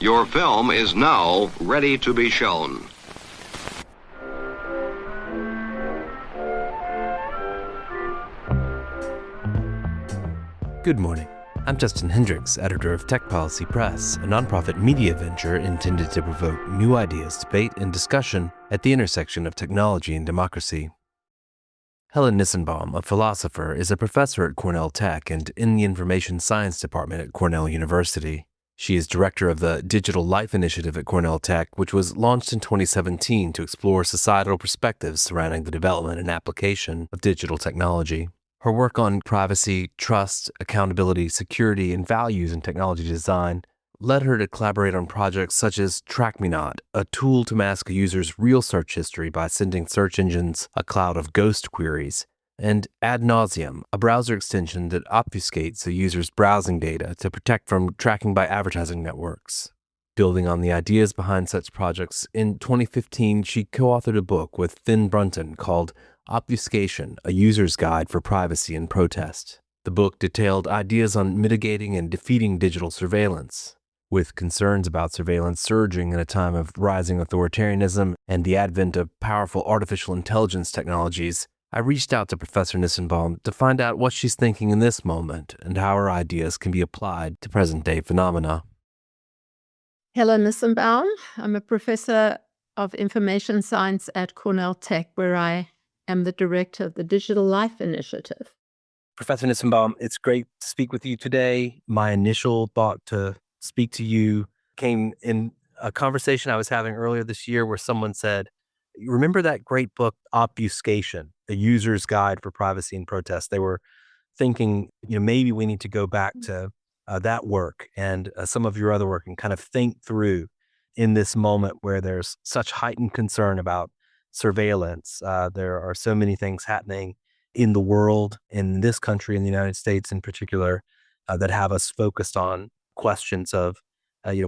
Your film is now ready to be shown. Good morning. I'm Justin Hendricks, editor of Tech Policy Press, a nonprofit media venture intended to provoke new ideas, debate, and discussion at the intersection of technology and democracy. Helen Nissenbaum, a philosopher, is a professor at Cornell Tech and in the Information Science Department at Cornell University. She is director of the Digital Life Initiative at Cornell Tech, which was launched in 2017 to explore societal perspectives surrounding the development and application of digital technology. Her work on privacy, trust, accountability, security, and values in technology design led her to collaborate on projects such as TrackMeNot, a tool to mask a user's real search history by sending search engines a cloud of ghost queries, and Ad Nauseam, a browser extension that obfuscates a user's browsing data to protect from tracking by advertising networks. Building on the ideas behind such projects, in 2015 she co-authored a book with Finn Brunton called Obfuscation, a User's Guide for Privacy and Protest. The book detailed ideas on mitigating and defeating digital surveillance. With concerns about surveillance surging in a time of rising authoritarianism and the advent of powerful artificial intelligence technologies, I reached out to Professor Nissenbaum to find out what she's thinking in this moment and how her ideas can be applied to present-day phenomena. Helen Nissenbaum. I'm a professor of information science at Cornell Tech, where I am the director of the Digital Life Initiative. Professor Nissenbaum, it's great to speak with you today. My initial thought to speak to you came in a conversation I was having earlier this year where someone said, "You remember that great book, Obfuscation, A User's Guide for Privacy and Protest?" They were thinking, maybe we need to go back to that work and some of your other work and kind of think through in this moment where there's such heightened concern about surveillance. There are so many things happening in the world, in this country, in the United States in particular, that have us focused on questions of,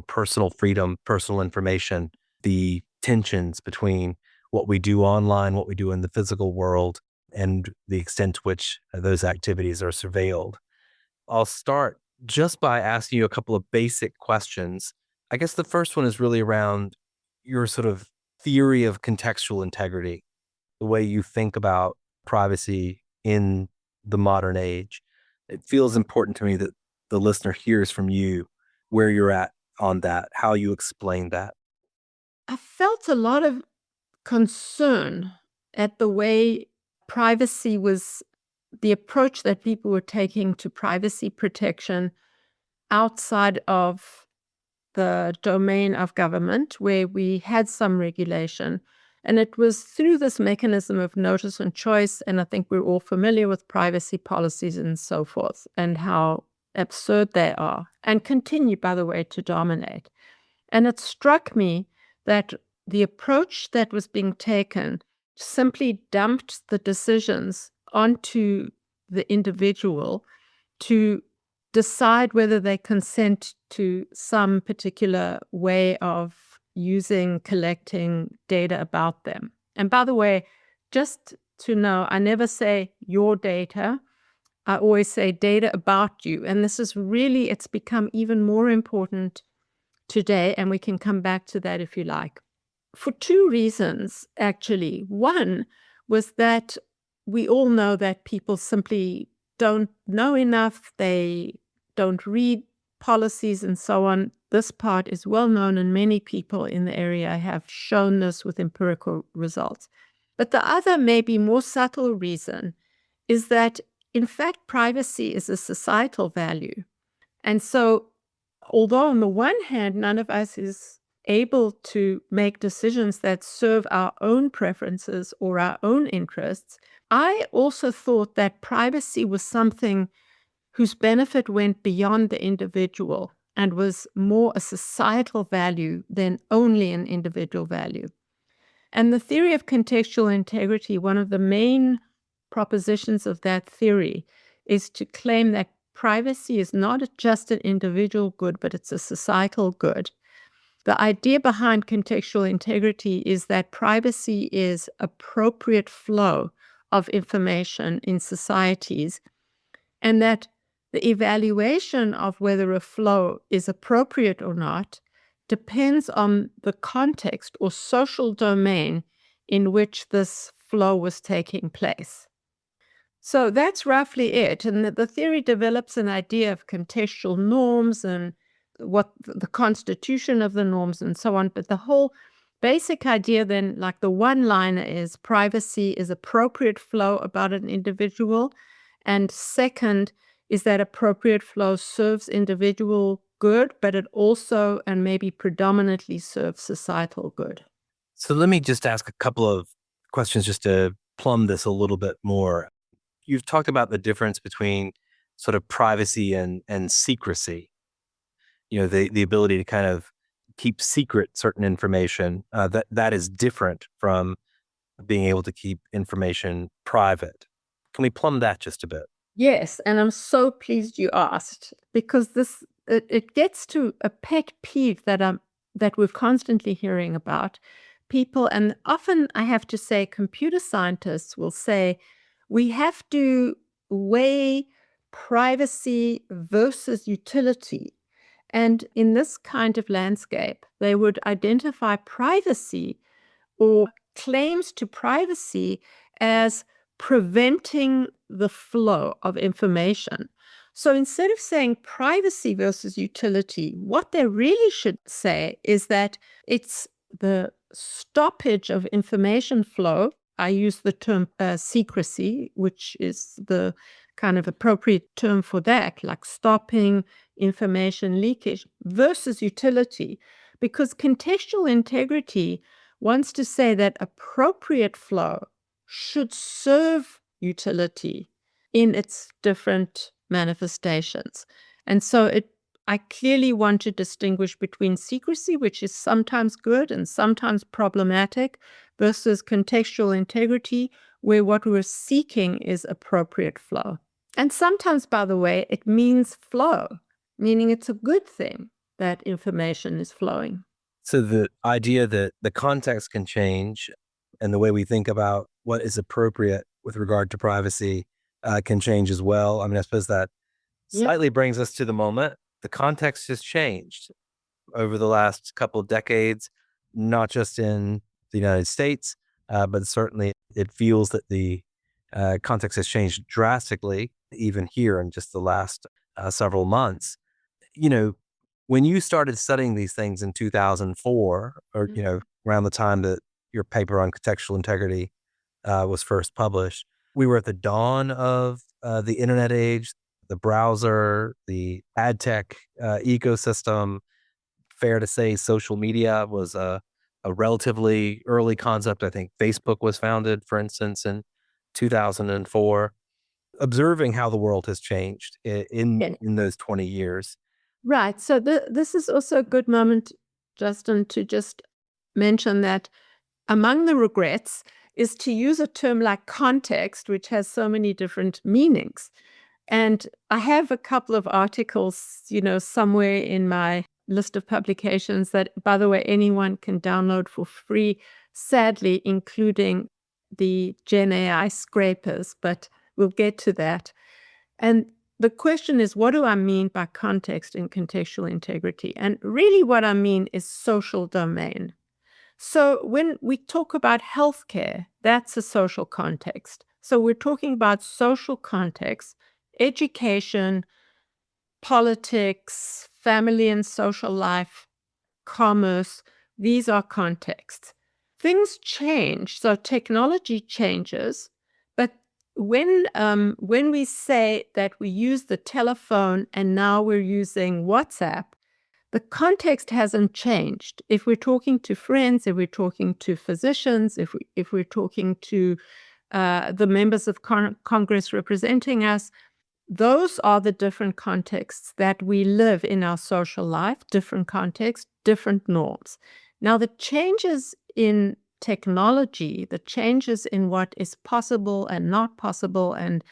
personal freedom, personal information, the tensions between what we do online, what we do in the physical world, and the extent to which those activities are surveilled. I'll start just by asking you a couple of basic questions. I guess the first one is really around your sort of theory of contextual integrity, the way you think about privacy in the modern age. It feels important to me that the listener hears from you where you're at on that, how you explain that. I felt a lot of concern at the way privacy was, the approach that people were taking to privacy protection outside of the domain of government, where we had some regulation. And it was through this mechanism of notice and choice, and I think we're all familiar with privacy policies and so forth, and how absurd they are, and continue, by the way, to dominate. And it struck me that the approach that was being taken simply dumped the decisions onto the individual to decide whether they consent to some particular way of using, collecting data about them. And by the way, just to know, I never say your data. I always say data about you. And this is really, it's become even more important today, and we can come back to that if you like. For two reasons, actually. One was that we all know that people simply don't know enough. They don't read policies and so on. This part is well known, and many people in the area have shown this with empirical results. But the other, maybe more subtle reason is that, in fact, privacy is a societal value. And so, although on the one hand, none of us is able to make decisions that serve our own preferences or our own interests, I also thought that privacy was something whose benefit went beyond the individual and was more a societal value than only an individual value. And the theory of contextual integrity, one of the main propositions of that theory is to claim that privacy is not just an individual good, but it's a societal good. The idea behind contextual integrity is that privacy is appropriate flow of information in societies, and that the evaluation of whether a flow is appropriate or not depends on the context or social domain in which this flow was taking place. So that's roughly it. And the theory develops an idea of contextual norms and what the constitution of the norms and so on. But the whole basic idea then, like the one-liner, is privacy is appropriate flow about an individual. And second is that appropriate flow serves individual good, but it also and maybe predominantly serves societal good. So let me just ask a couple of questions just to plumb this a little bit more. You've talked about the difference between sort of privacy and secrecy. The ability to kind of keep secret certain information, that is different from being able to keep information private. Can we plumb that just a bit? Yes, and I'm so pleased you asked, because it gets to a pet peeve that we're constantly hearing about people, and often I have to say computer scientists will say we have to weigh privacy versus utility. And in this kind of landscape, they would identify privacy or claims to privacy as preventing the flow of information. So instead of saying privacy versus utility, what they really should say is that it's the stoppage of information flow. I use the term secrecy, which is the kind of appropriate term for that, like stopping information leakage versus utility, because contextual integrity wants to say that appropriate flow should serve utility in its different manifestations. And so I clearly want to distinguish between secrecy, which is sometimes good and sometimes problematic, versus contextual integrity, where what we're seeking is appropriate flow. And sometimes, by the way, it means flow, meaning it's a good thing that information is flowing. So the idea that the context can change and the way we think about what is appropriate with regard to privacy can change as well. I mean, I suppose that slightly brings us to the moment. The context has changed over the last couple of decades, not just in the United States, but certainly it feels that the context has changed drastically, even here in just the last several months. When you started studying these things in 2004, or, around the time that your paper on contextual integrity was first published, we were at the dawn of the internet age, the browser, the ad tech ecosystem. Fair to say social media was a relatively early concept. I think Facebook was founded, for instance, in 2004. Observing how the world has changed in those 20 years. Right. So this is also a good moment, Justin, to just mention that among the regrets is to use a term like context, which has so many different meanings. And I have a couple of articles, somewhere in my list of publications that, by the way, anyone can download for free, sadly, including the Gen AI scrapers, but we'll get to that. And the question is, what do I mean by context and contextual integrity? And really what I mean is social domain. So when we talk about healthcare, that's a social context. So we're talking about social context, education, politics, family and social life, commerce. These are contexts. Things change, so technology changes, but when we say that we use the telephone and now we're using WhatsApp, the context hasn't changed. If we're talking to friends, if we're talking to physicians, if we're talking to the members of Congress representing us, those are the different contexts that we live in our social life, different contexts, different norms. Now, the changes in technology, the changes in what is possible and not possible, and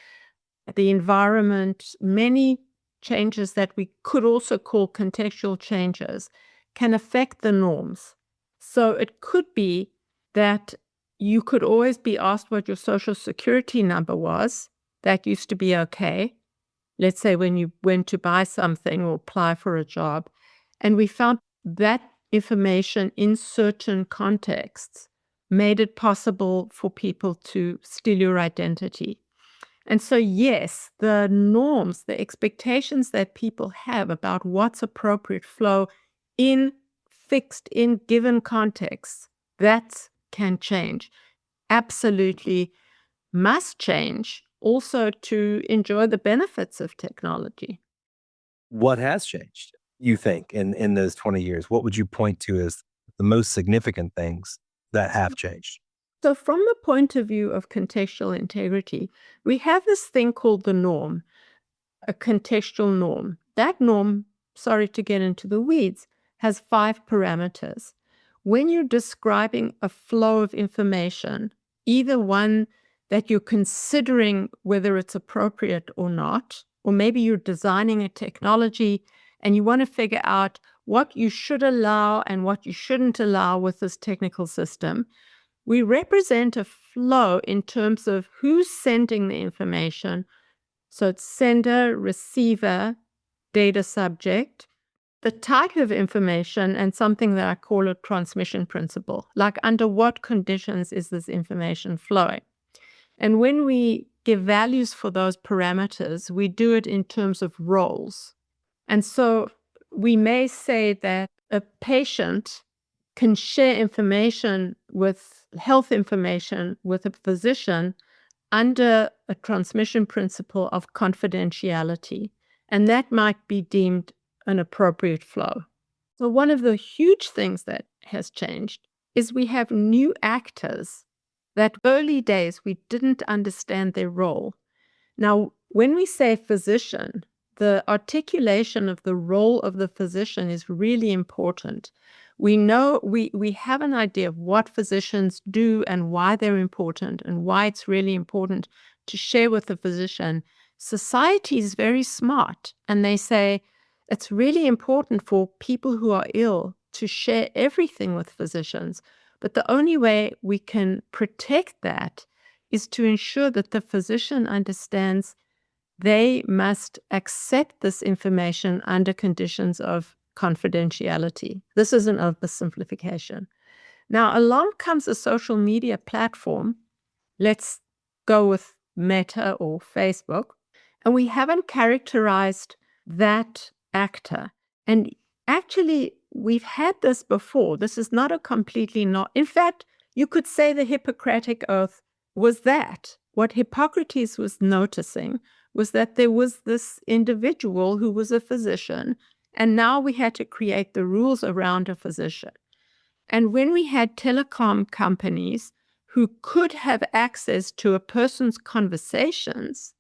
the environment, many changes that we could also call contextual changes, can affect the norms. So it could be that you could always be asked what your social security number was. That used to be okay. Let's say when you went to buy something or apply for a job. And we found that information in certain contexts made it possible for people to steal your identity. And so, yes, the norms, the expectations that people have about what's appropriate flow in fixed, in given contexts, that can change. Absolutely must change also to enjoy the benefits of technology. What has changed, you think, in those 20 years? What would you point to as the most significant things that have changed? So, from the point of view of contextual integrity, we have this thing called the norm, a contextual norm. That norm, sorry to get into the weeds, has 5 parameters. When you're describing a flow of information, either one that you're considering whether it's appropriate or not, or maybe you're designing a technology and you want to figure out what you should allow and what you shouldn't allow with this technical system, we represent a flow in terms of who's sending the information. So it's sender, receiver, data subject, the type of information, and something that I call a transmission principle, like under what conditions is this information flowing. And when we give values for those parameters, we do it in terms of roles. And so we may say that a patient can share information with health information with a physician under a transmission principle of confidentiality, and that might be deemed an appropriate flow. So one of the huge things that has changed is we have new actors that early days we didn't understand their role. Now, when we say physician, the articulation of the role of the physician is really important. We know we have an idea of what physicians do and why they're important and why it's really important to share with the physician. Society is very smart, and they say it's really important for people who are ill to share everything with physicians. But the only way we can protect that is to ensure that the physician understands they must accept this information under conditions of confidentiality. This is an oversimplification. Now, along comes a social media platform. Let's go with Meta or Facebook. And we haven't characterized that actor. And actually, we've had this before. This is not a completely not. In fact, you could say the Hippocratic Oath was that. What Hippocrates was noticing was that there was this individual who was a physician, and now we had to create the rules around a physician. And when we had telecom companies who could have access to a person's conversations,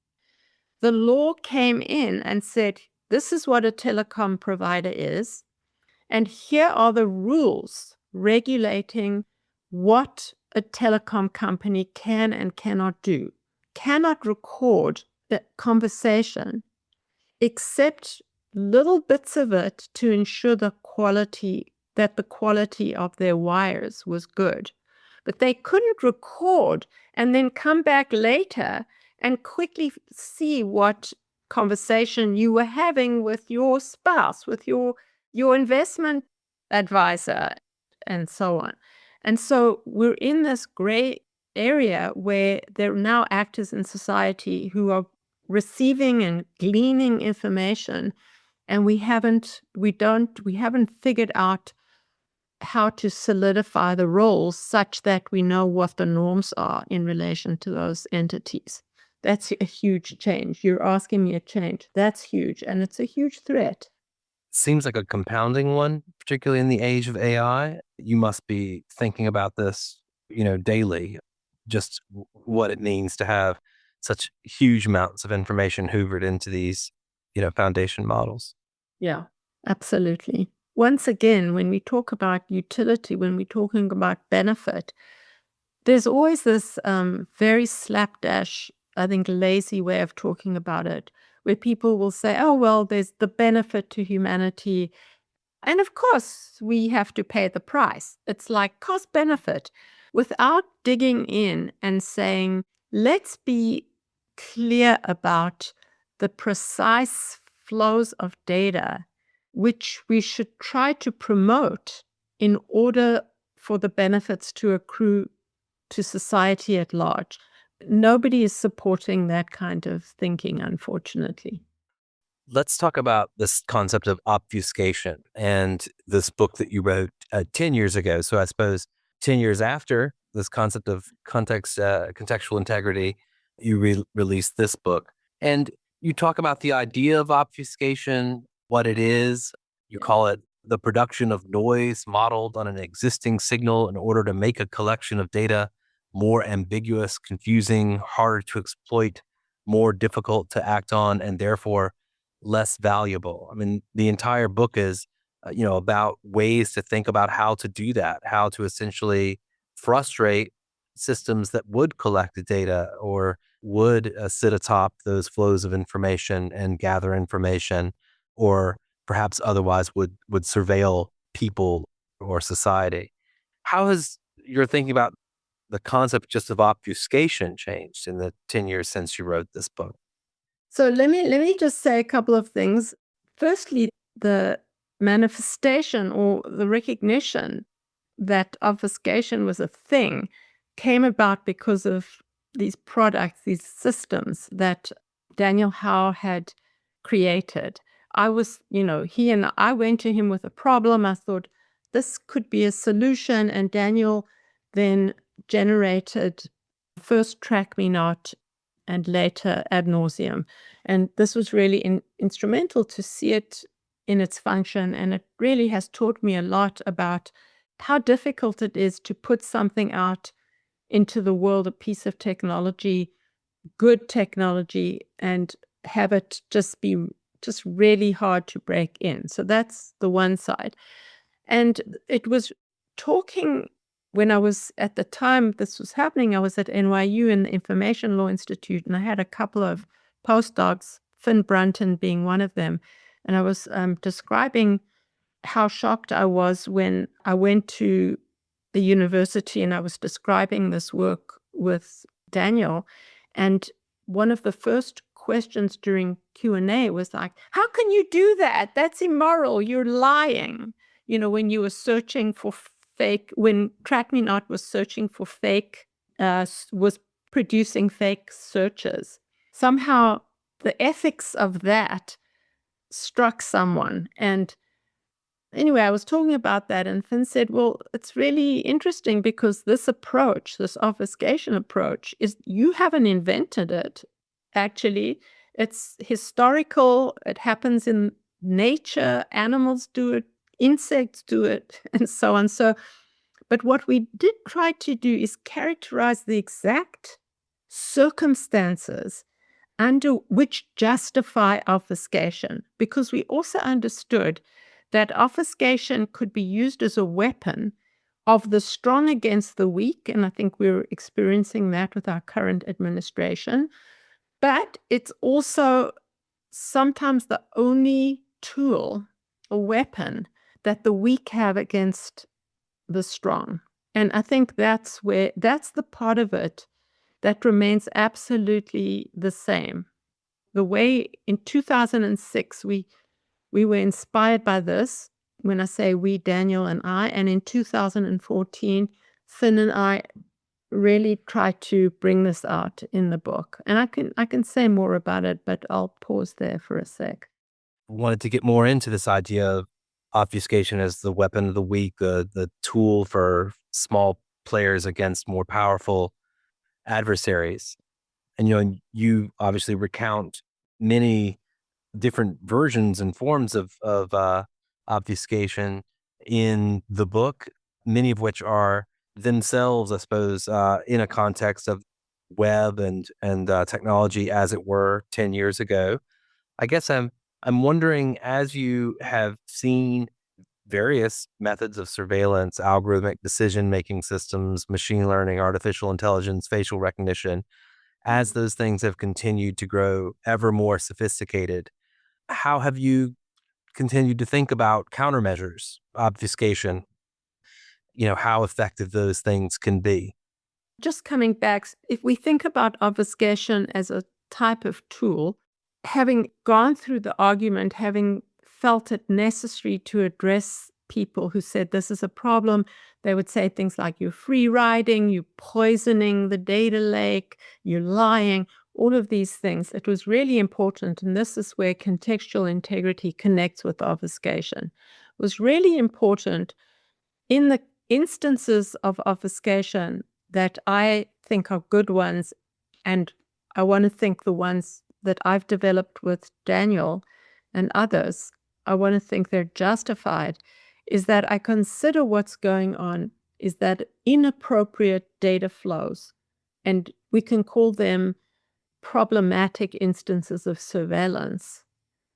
the law came in and said, this is what a telecom provider is, and here are the rules regulating what a telecom company can and cannot do. Cannot record the conversation except little bits of it to ensure the quality of their wires was good. But they couldn't record and then come back later and quickly see what conversation you were having with your spouse, with your investment advisor, and so on. And so we're in this gray area where there are now actors in society who are receiving and gleaning information, and we haven't figured out how to solidify the roles such that we know what the norms are in relation to those entities. That's a huge change. You're asking me a change. That's huge, and it's a huge threat. Seems like a compounding one, particularly in the age of AI. You must be thinking about this, daily, just what it means to have such huge amounts of information hoovered into these, foundation models. Yeah, absolutely. Once again, when we talk about utility, when we're talking about benefit, there's always this very slapdash, I think, lazy way of talking about it, where people will say, oh, well, there's the benefit to humanity. And of course, we have to pay the price. It's like cost benefit, without digging in and saying, let's be clear about the precise flows of data which we should try to promote in order for the benefits to accrue to society at large. Nobody is supporting that kind of thinking, unfortunately. Let's talk about this concept of obfuscation and this book that you wrote 10 years ago. So I suppose 10 years after this concept of contextual integrity, you released this book. And you talk about the idea of obfuscation, what it is. You call it the production of noise modeled on an existing signal in order to make a collection of data more ambiguous, confusing, harder to exploit, more difficult to act on, and therefore less valuable. I mean, the entire book is, about ways to think about how to do that, how to essentially frustrate systems that would collect the data or would sit atop those flows of information and gather information, or perhaps otherwise would surveil people or society. How has your thinking about the concept just of obfuscation changed in the 10 years since you wrote this book? So let me just say a couple of things. Firstly, the manifestation or the recognition that obfuscation was a thing came about because of these products, these systems that Daniel Howe had created. I was, I went to him with a problem. I thought this could be a solution, and Daniel then generated first Track Me Not and later Ad Nauseam. And this was really instrumental to see it in its function. And it really has taught me a lot about how difficult it is to put something out into the world, a piece of technology, good technology, and have it just be just really hard to break in. So that's the one side. And it was talking when I was at the time this was happening, I was at NYU in the Information Law Institute, and I had a couple of postdocs, Finn Brunton being one of them. And I was describing how shocked I was when I went to the university and I was describing this work with Daniel. And one of the first questions during Q&A was like, how can you do that? That's immoral. You're lying. When you were searching for when Track Me Not was searching for was producing fake searches. Somehow the ethics of that struck someone. And anyway, I was talking about that, and Finn said, well, it's really interesting because this approach, this obfuscation approach, you haven't invented it. Actually, it's historical. It happens in nature. Animals do it. Insects do it, and so on. But what we did try to do is characterize the exact circumstances under which justify obfuscation, because we also understood that obfuscation could be used as a weapon of the strong against the weak, and I think we're experiencing that with our current administration. But it's also sometimes the only tool, a weapon, that the weak have against the strong. And I think that's the part of it that remains absolutely the same. The way in 2006, we were inspired by this. When I say we, Daniel and I, and in 2014, Finn and I really tried to bring this out in the book. And I can say more about it, but I'll pause there for a sec. Wanted to get more into this idea of obfuscation as the weapon of the weak, the tool for small players against more powerful adversaries. And you obviously recount many different versions and forms of obfuscation in the book, many of which are themselves, I suppose, in a context of web and technology, as it were, 10 years ago. I guess I'm wondering, as you have seen various methods of surveillance, algorithmic decision-making systems, machine learning, artificial intelligence, facial recognition, as those things have continued to grow ever more sophisticated, how have you continued to think about countermeasures, obfuscation, how effective those things can be? Just coming back, if we think about obfuscation as a type of tool, having gone through the argument, having felt it necessary to address people who said this is a problem. They would say things like you're free riding, you're poisoning the data lake, you're lying, all of these things. It was really important, and this is where contextual integrity connects with obfuscation. It was really important in the instances of obfuscation that I think are good ones, and I want to think the ones that I've developed with Daniel and others, I want to think they're justified, is that I consider what's going on is that inappropriate data flows, and we can call them problematic instances of surveillance,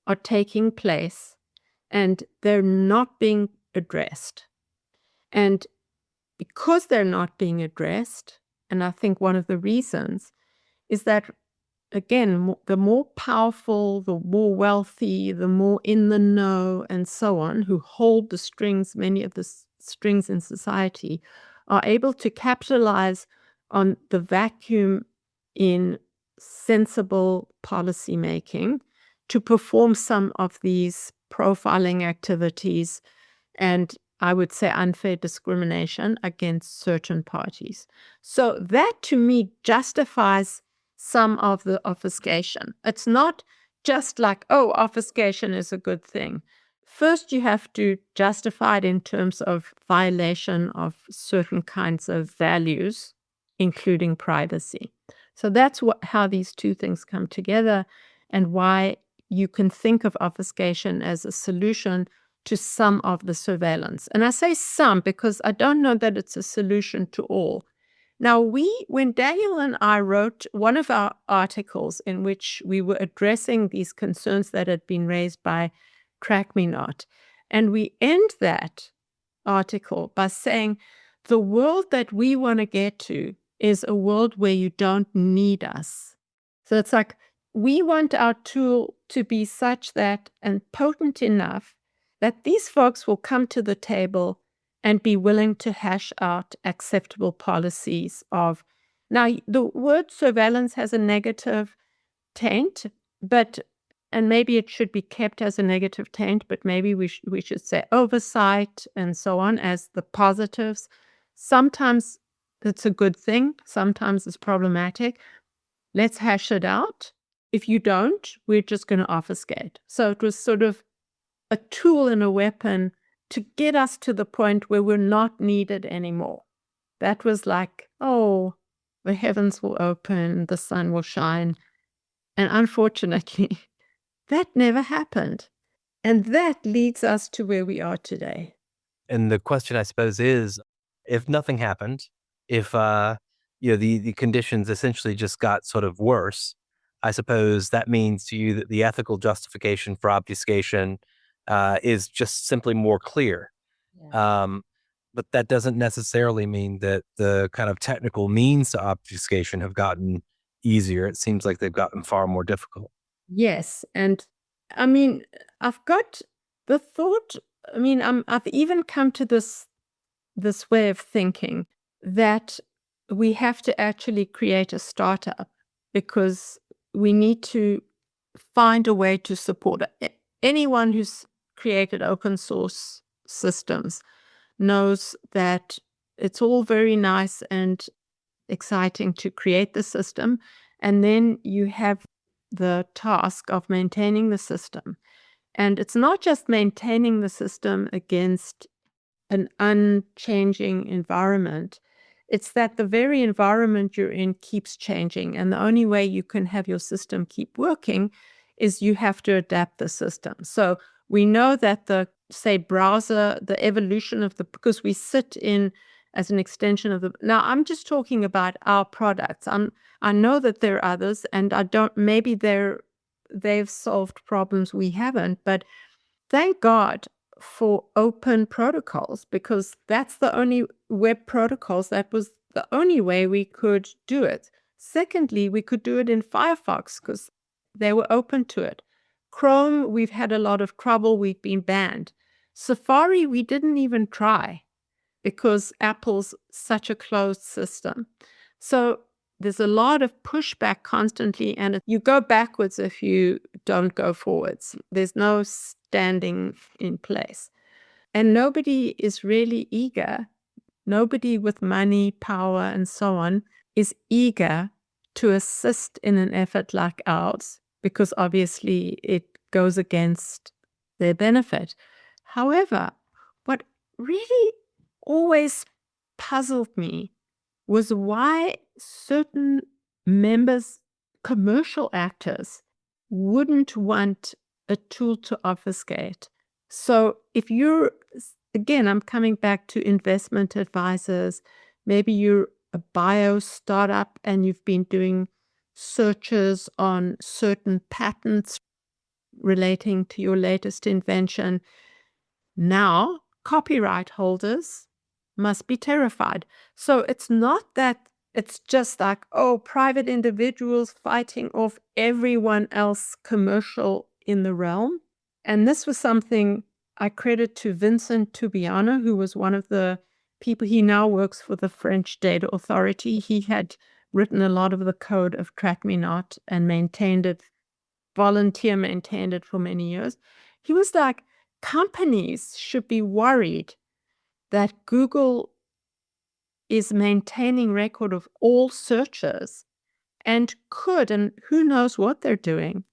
are taking place and they're not being addressed. And because they're not being addressed, and I think one of the reasons is that, again, the more powerful, the more wealthy, the more in the know, and so on, who hold the strings, many of the strings in society, are able to capitalize on the vacuum in sensible policy making to perform some of these profiling activities and, I would say, unfair discrimination against certain parties. So that, to me, justifies some of the obfuscation. It's not just like, oh, obfuscation is a good thing. First, you have to justify it in terms of violation of certain kinds of values, including privacy. So that's how these two things come together, and why you can think of obfuscation as a solution to some of the surveillance. And I say some because I don't know that it's a solution to all. Now, when Daniel and I wrote one of our articles in which we were addressing these concerns that had been raised by Track Me Not, and we end that article by saying, the world that we want to get to is a world where you don't need us. So it's like, we want our tool to be such that, and potent enough, that these folks will come to the table and be willing to hash out acceptable policies of. Now, the word surveillance has a negative taint, and maybe it should be kept as a negative taint, but maybe we should say oversight and so on as the positives. Sometimes it's a good thing, sometimes it's problematic. Let's hash it out. If you don't, we're just going to obfuscate. So it was sort of a tool and a weapon to get us to the point where we're not needed anymore. That was like, oh, the heavens will open, the sun will shine. And unfortunately, that never happened. And that leads us to where we are today. And the question, I suppose, is if nothing happened, if the conditions essentially just got sort of worse, I suppose that means to you that the ethical justification for obfuscation is just simply more clear. Yeah. But that doesn't necessarily mean that the kind of technical means to obfuscation have gotten easier. It seems like they've gotten far more difficult. Yes. And I mean, I've got the thought, I've even come to this way of thinking that we have to actually create a startup, because we need to find a way to support it. Anyone who's created open source systems knows that it's all very nice and exciting to create the system, and then you have the task of maintaining the system. And it's not just maintaining the system against an unchanging environment. It's that the very environment you're in keeps changing. And the only way you can have your system keep working is you have to adapt the system. So we know that the browser, the evolution of because we sit in as an extension of now I'm just talking about our products. I know that there are others, and maybe they've solved problems we haven't, but thank God for open protocols, because that's the only web protocols. That was the only way we could do it. Secondly, we could do it in Firefox because they were open to it. Chrome, we've had a lot of trouble. We've been banned. Safari, we didn't even try because Apple's such a closed system. So there's a lot of pushback constantly, and you go backwards if you don't go forwards. There's no standing in place. And nobody is really eager. Nobody with money, power, and so on is eager to assist in an effort like ours, because obviously it goes against their benefit. However, what really always puzzled me was why certain members, commercial actors, wouldn't want a tool to obfuscate. So if you're, again, I'm coming back to investment advisors, maybe you're a bio startup and you've been doing searches on certain patents relating to your latest invention. Now, copyright holders must be terrified. So it's not that it's just like, oh, private individuals fighting off everyone else commercial in the realm. And this was something I credit to Vincent Toubiana, who was one of the people. He now works for the French Data Authority. He had written a lot of the code of Track Me Not and maintained it, volunteer maintained it for many years. He was like, companies should be worried that Google is maintaining record of all searches and could, and who knows what they're doing,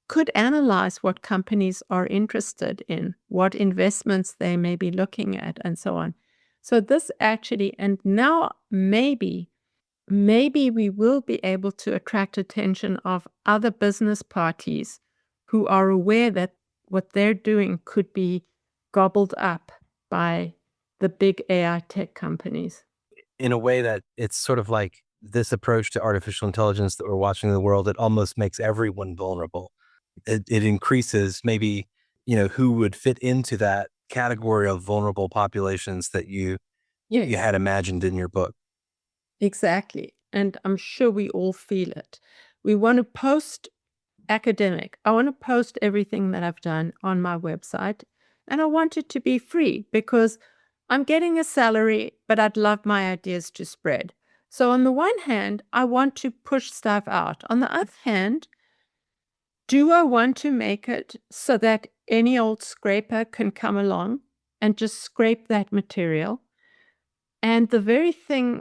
could analyze what companies are interested in, what investments they may be looking at, and so on. So this actually, and now maybe we will be able to attract attention of other business parties who are aware that what they're doing could be gobbled up by the big AI tech companies. In a way that it's sort of like this approach to artificial intelligence that we're watching in the world, it almost makes everyone vulnerable. It increases maybe, who would fit into that category of vulnerable populations that you had imagined in your book. Exactly. And I'm sure we all feel it. We want to post academic. I want to post everything that I've done on my website, and I want it to be free because I'm getting a salary, but I'd love my ideas to spread. So on the one hand, I want to push stuff out. On the other hand, do I want to make it so that any old scraper can come along and just scrape that material? And the very thing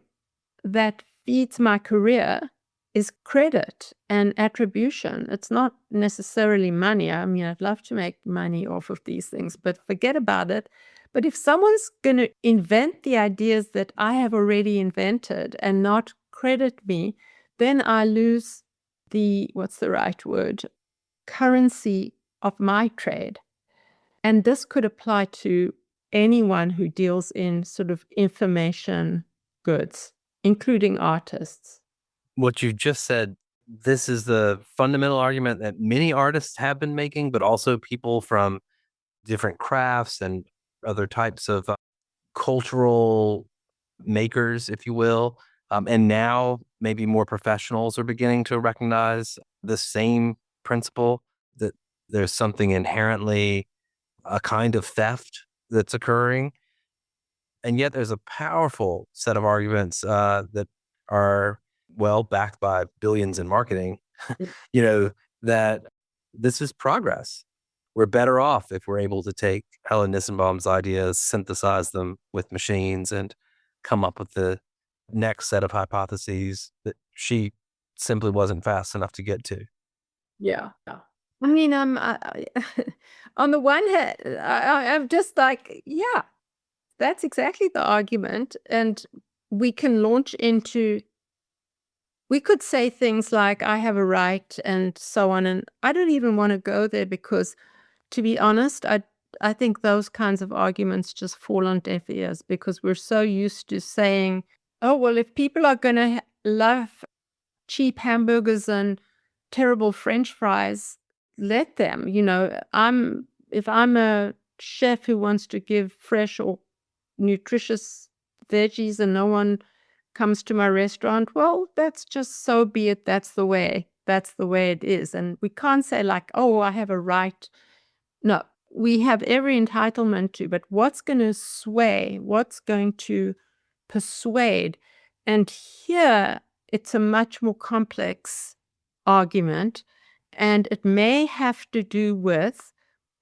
that feeds my career is credit and attribution. It's not necessarily money. I mean, I'd love to make money off of these things, but forget about it. But if someone's going to invent the ideas that I have already invented and not credit me, then I lose the, what's the right word, currency of my trade. And this could apply to anyone who deals in sort of information goods, including artists. What you just said, this is the fundamental argument that many artists have been making, but also people from different crafts and other types of cultural makers, if you will. And now maybe more professionals are beginning to recognize the same principle, that there's something inherently a kind of theft that's occurring. And yet there's a powerful set of arguments that are, well, backed by billions in marketing, that this is progress. We're better off if we're able to take Helen Nissenbaum's ideas, synthesize them with machines, and come up with the next set of hypotheses that she simply wasn't fast enough to get to. Yeah. I mean, on the one hand, I'm just like, yeah, that's exactly the argument. And we can launch into, we could say things like, I have a right and so on. And I don't even want to go there because, to be honest, I think those kinds of arguments just fall on deaf ears because we're so used to saying, oh, well, if people are going to love cheap hamburgers and terrible French fries, let them. If I'm a chef who wants to give fresh or nutritious veggies and no one comes to my restaurant, well, that's just so be it. That's the way it is. And we can't say like, oh, I have a right. No, we have every entitlement to, but what's going to sway, what's going to persuade? And here it's a much more complex argument, and it may have to do with,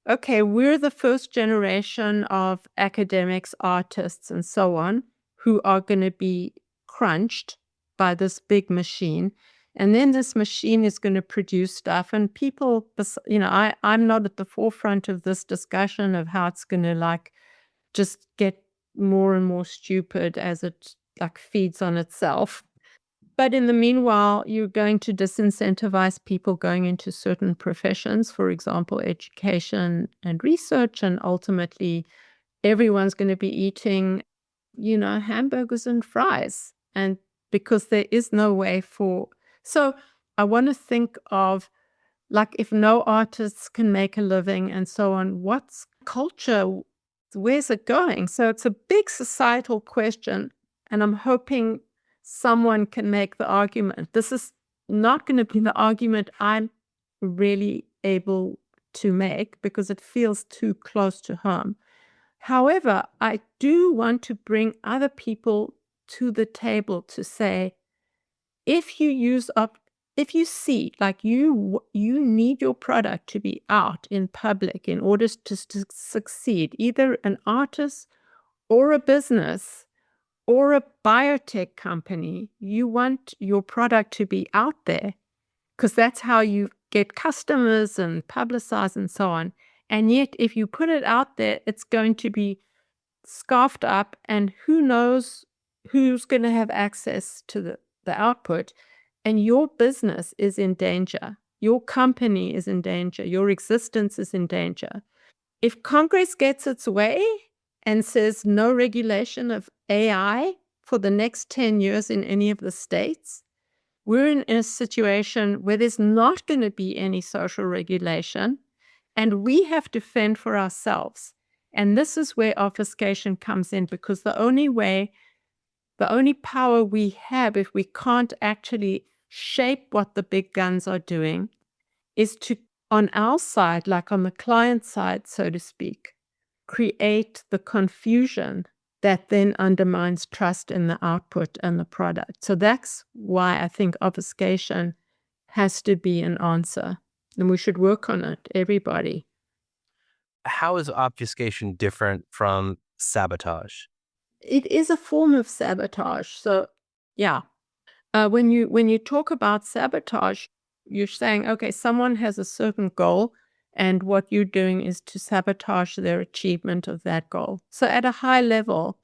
okay, we're the first generation of academics, artists, and so on, who are going to be crunched by this big machine. And then this machine is going to produce stuff. And people, I'm not at the forefront of this discussion of how it's going to just get more and more stupid as it feeds on itself. But in the meanwhile, you're going to disincentivize people going into certain professions, for example, education and research, and ultimately everyone's going to be eating, hamburgers and fries. And because there is no way so I want to think of if no artists can make a living and so on, what's culture? Where's it going? So it's a big societal question, and I'm hoping someone can make the argument. This is not going to be the argument I'm really able to make because it feels too close to home. However, I do want to bring other people to the table to say, if you see you need your product to be out in public in order to succeed, either an artist or a business or a biotech company, you want your product to be out there because that's how you get customers and publicize and so on. And yet, if you put it out there, it's going to be scarfed up, and who knows who's going to have access to the output. And your business is in danger. Your company is in danger. Your existence is in danger. If Congress gets its way and says no regulation of AI for the next 10 years in any of the states, we're in a situation where there's not going to be any social regulation, and we have to fend for ourselves. And this is where obfuscation comes in, because the only power we have, if we can't actually shape what the big guns are doing, is to, on our side, on the client side, so to speak, create the confusion that then undermines trust in the output and the product. So that's why I think obfuscation has to be an answer, and we should work on it, everybody. How is obfuscation different from sabotage? It is a form of sabotage. So, yeah. When you talk about sabotage, you're saying, okay, someone has a certain goal, and what you're doing is to sabotage their achievement of that goal. So at a high level,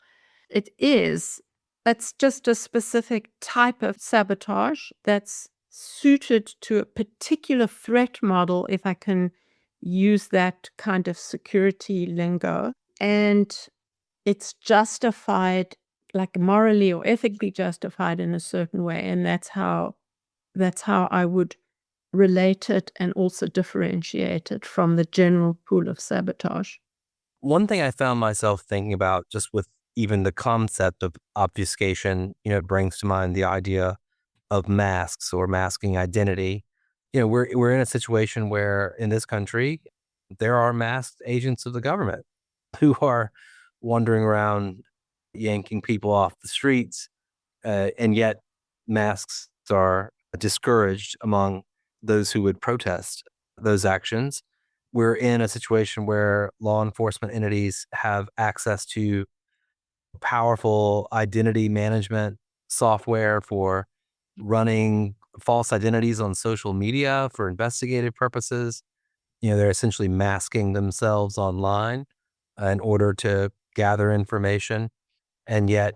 that's just a specific type of sabotage that's suited to a particular threat model, if I can use that kind of security lingo. And it's justified, morally or ethically justified in a certain way. And that's how I would relate it and also differentiate it from the general pool of sabotage. One thing I found myself thinking about, just with even the concept of obfuscation, it brings to mind the idea of masks or masking identity. We're in a situation where in this country, there are masked agents of the government who are wandering around yanking people off the streets, and yet masks are discouraged among those who would protest those actions. We're in a situation where law enforcement entities have access to powerful identity management software for running false identities on social media for investigative purposes. They're essentially masking themselves online in order to gather information. And yet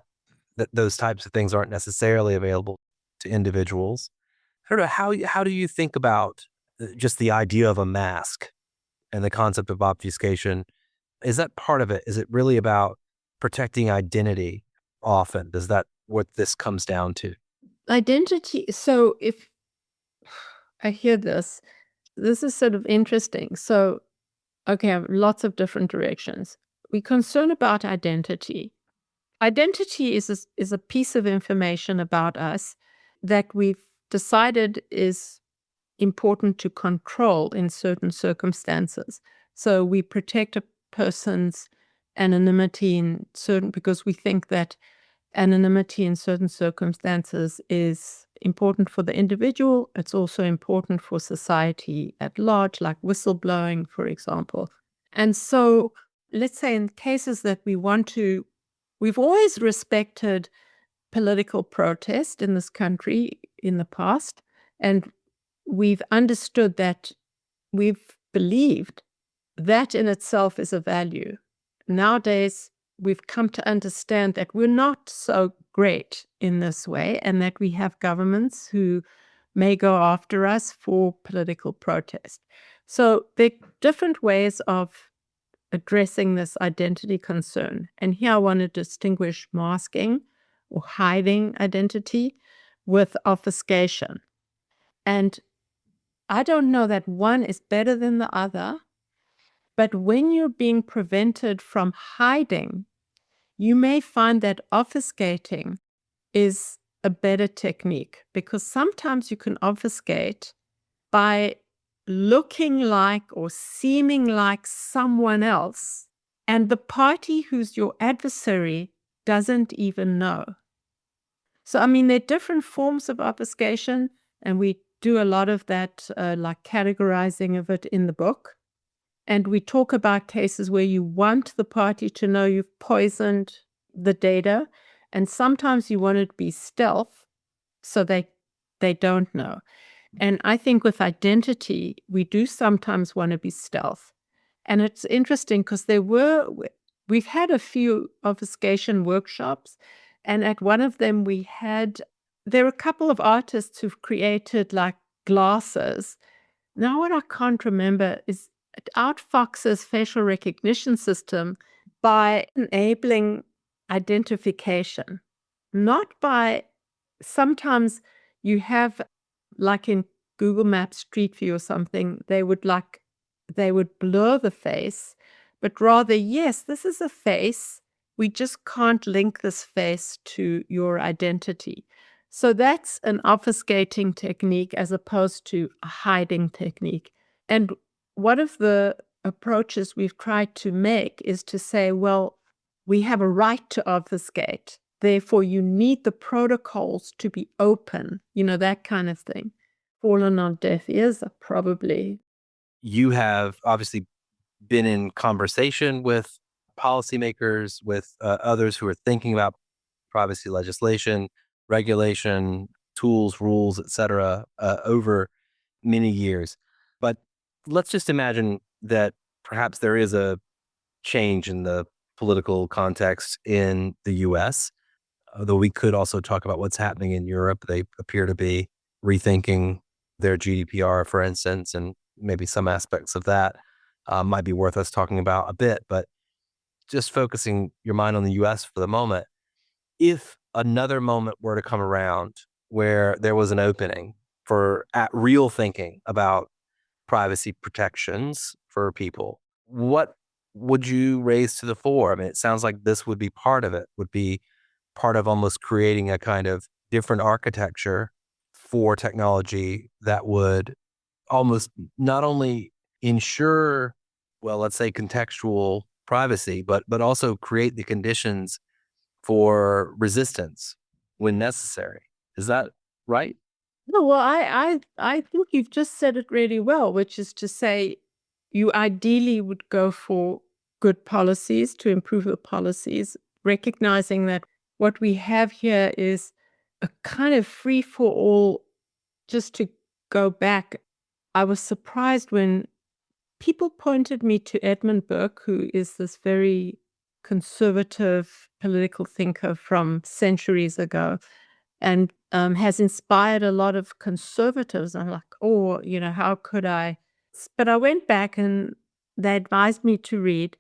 those types of things aren't necessarily available to individuals. I don't know, how do you think about just the idea of a mask and the concept of obfuscation? Is that part of it? Is it really about protecting identity often? Is that what this comes down to? Identity. So if I hear this is sort of interesting. So, okay, I have lots of different directions. We're concerned about identity. Identity is a piece of information about us that we've decided is important to control in certain circumstances. So we protect a person's anonymity because we think that anonymity in certain circumstances is important for the individual. It's also important for society at large, like whistleblowing, for example. And so let's say in cases that we've always respected political protest in this country in the past, and we've understood that, we've believed that in itself is a value. Nowadays, we've come to understand that we're not so great in this way, and that we have governments who may go after us for political protest. So there are different ways of addressing this identity concern. And here I want to distinguish masking or hiding identity with obfuscation. And I don't know that one is better than the other, but when you're being prevented from hiding, you may find that obfuscating is a better technique, because sometimes you can obfuscate by looking like or seeming like someone else, and the party who's your adversary doesn't even know. So, I mean, there are different forms of obfuscation, and we do a lot of that, like categorizing of it in the book. And we talk about cases where you want the party to know you've poisoned the data, and sometimes you want it to be stealth so they don't know. And I think with identity, we do sometimes want to be stealth. And it's interesting because we've had a few obfuscation workshops, and at one of them there are a couple of artists who've created like glasses. Now, what I can't remember is it outfoxes facial recognition system by enabling identification, not by, sometimes you have, like in Google Maps Street View or something, they would blur the face, but rather, yes, this is a face. We just can't link this face to your identity. So that's an obfuscating technique as opposed to a hiding technique. And one of the approaches we've tried to make is to say, well, we have a right to obfuscate. Therefore, you need the protocols to be open, that kind of thing. Fallen on deaf ears, probably. You have obviously been in conversation with policymakers, with others who are thinking about privacy legislation, regulation, tools, rules, et cetera, over many years. But let's just imagine that perhaps there is a change in the political context in the US, although we could also talk about what's happening in Europe. They appear to be rethinking their GDPR, for instance, and maybe some aspects of that might be worth us talking about a bit. But just focusing your mind on the US for the moment, if another moment were to come around where there was an opening for real thinking about privacy protections for people, what would you raise to the fore? I mean, it sounds like this would be part of it, would be part of almost creating a kind of different architecture for technology that would almost not only ensure, well, let's say contextual privacy, but also create the conditions for resistance when necessary. Is that right? No, well, I think you've just said it really well, which is to say, you ideally would go for good policies to improve the policies, recognizing that what we have here is a kind of free for all. Just to go back, I was surprised when people pointed me to Edmund Burke, who is this very conservative political thinker from centuries ago, and has inspired a lot of conservatives. I'm like, oh, how could I? But I went back and they advised me to read,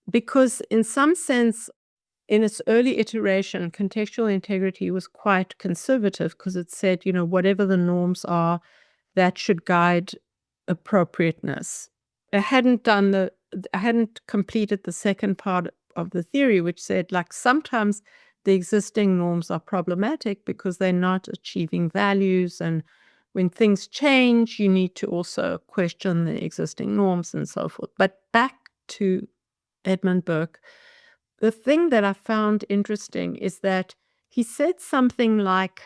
because in some sense, in its early iteration, contextual integrity was quite conservative, because it said, whatever the norms are, that should guide appropriateness. I hadn't completed the second part of the theory, which said, like, sometimes the existing norms are problematic because they're not achieving values. And when things change, you need to also question the existing norms and so forth. But back to Edmund Burke, the thing that I found interesting is that he said something like,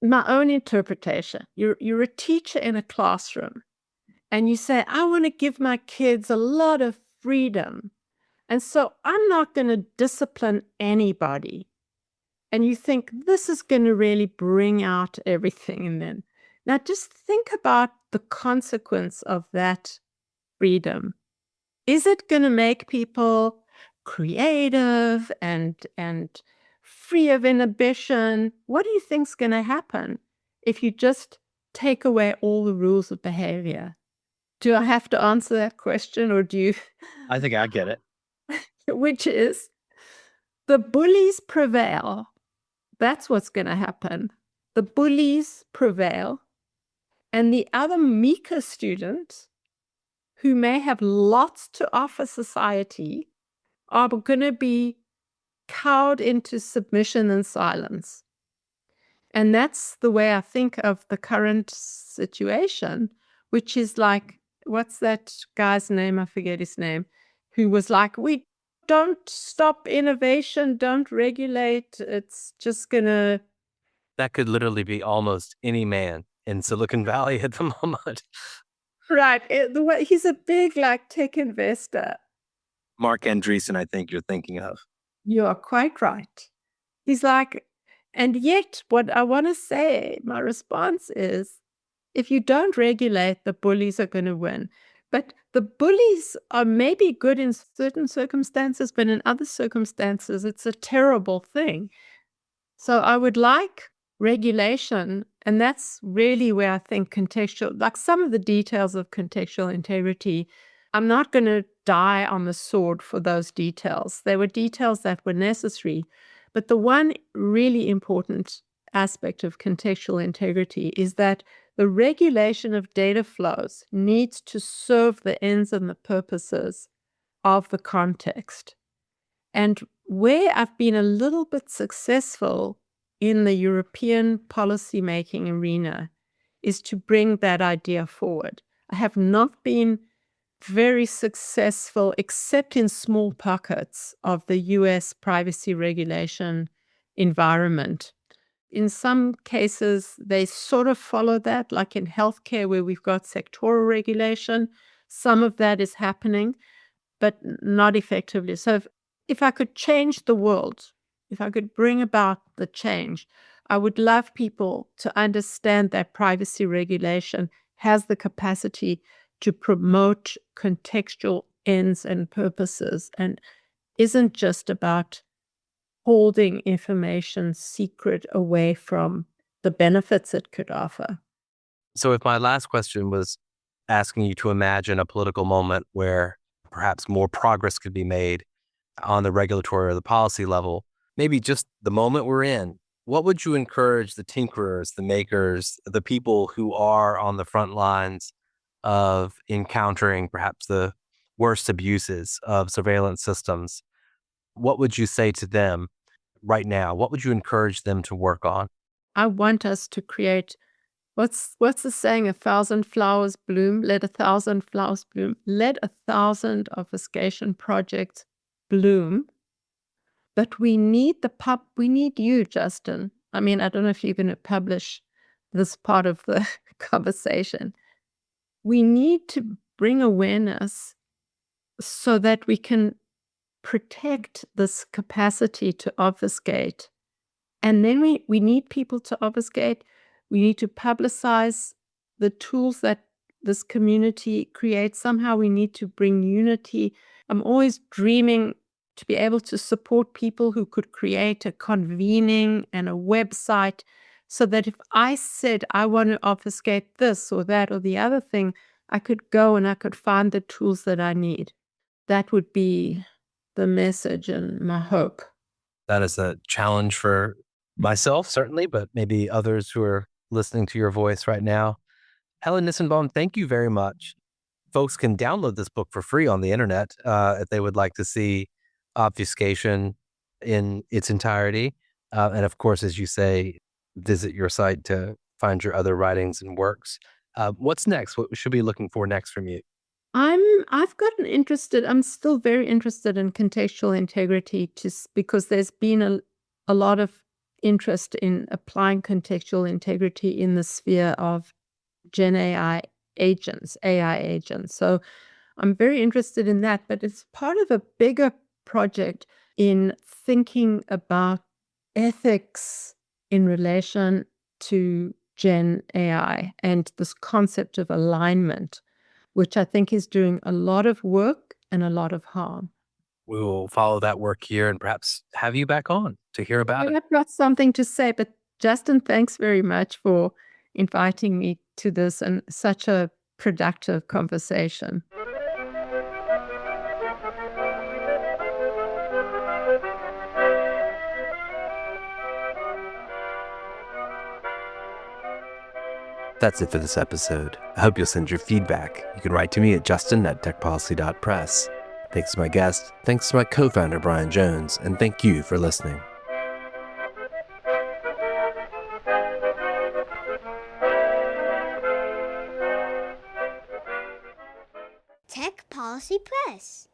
my own interpretation, you're a teacher in a classroom, and you say, I want to give my kids a lot of freedom. And so I'm not going to discipline anybody. And you think this is going to really bring out everything in them. Now just think about the consequence of that freedom. Is it going to make people creative and free of inhibition? What do you think's going to happen if you just take away all the rules of behavior? Do I have to answer that question, or do you? I think I get it. Which is, the bullies prevail. That's what's going to happen. The bullies prevail, and the other meeker students who may have lots to offer society are going to be cowed into submission and silence. And that's the way I think of the current situation, which is like, what's that guy's name? I forget his name, who was like, we don't stop innovation, don't regulate. It's just going to. That could literally be almost any man in Silicon Valley at the moment. Right. He's a big like tech investor. Mark Andreessen, I think you're thinking of. You are quite right. He's like, and yet what I want to say, my response is, if you don't regulate, the bullies are going to win. But the bullies are maybe good in certain circumstances, but in other circumstances, it's a terrible thing. So I would like regulation, and that's really where I think contextual, like some of the details of contextual integrity, I'm not going to die on the sword for those details. They were details that were necessary. But the one really important aspect of contextual integrity is that the regulation of data flows needs to serve the ends and the purposes of the context. And where I've been a little bit successful in the European policymaking arena is to bring that idea forward. I have not been very successful, except in small pockets of the US privacy regulation environment. In some cases, they sort of follow that, like in healthcare, where we've got sectoral regulation. Some of that is happening, but not effectively. So if I could change the world, if I could bring about the change, I would love people to understand that privacy regulation has the capacity to promote contextual ends and purposes and isn't just about holding information secret away from the benefits it could offer. So if my last question was asking you to imagine a political moment where perhaps more progress could be made on the regulatory or the policy level, maybe just the moment we're in, what would you encourage the tinkerers, the makers, the people who are on the front lines of encountering perhaps the worst abuses of surveillance systems? What would you say to them right now? What would you encourage them to work on? I want us to create, what's the saying, 1,000 flowers bloom, let 1,000 flowers bloom. Let 1,000 obfuscation projects bloom. But we need we need you, Justin. I mean, I don't know if you're going to publish this part of the conversation. We need to bring awareness so that we can protect this capacity to obfuscate. And then we need people to obfuscate. We need to publicize the tools that this community creates. Somehow we need to bring unity. I'm always dreaming to be able to support people who could create a convening and a website so that if I said I want to obfuscate this or that or the other thing, I could go and I could find the tools that I need. That would be the message and my hope. That is a challenge for myself, certainly, but maybe others who are listening to your voice right now. Helen Nissenbaum, thank you very much. Folks can download this book for free on the internet if they would like to see obfuscation in its entirety. And of course, as you say, visit your site to find your other writings and works. What's next? What should we be looking for next from you? I'm still very interested in contextual integrity because there's been a lot of interest in applying contextual integrity in the sphere of Gen AI agents. So I'm very interested in that, but it's part of a bigger project in thinking about ethics in relation to Gen AI and this concept of alignment, which I think is doing a lot of work and a lot of harm. We will follow that work here and perhaps have you back on to hear about it. I've got something to say, but Justin, thanks very much for inviting me to this and such a productive conversation. That's it for this episode. I hope you'll send your feedback. You can write to me at justin@techpolicy.press. Thanks to my guest, thanks to my co-founder Brian Jones, and thank you for listening. Tech Policy Press.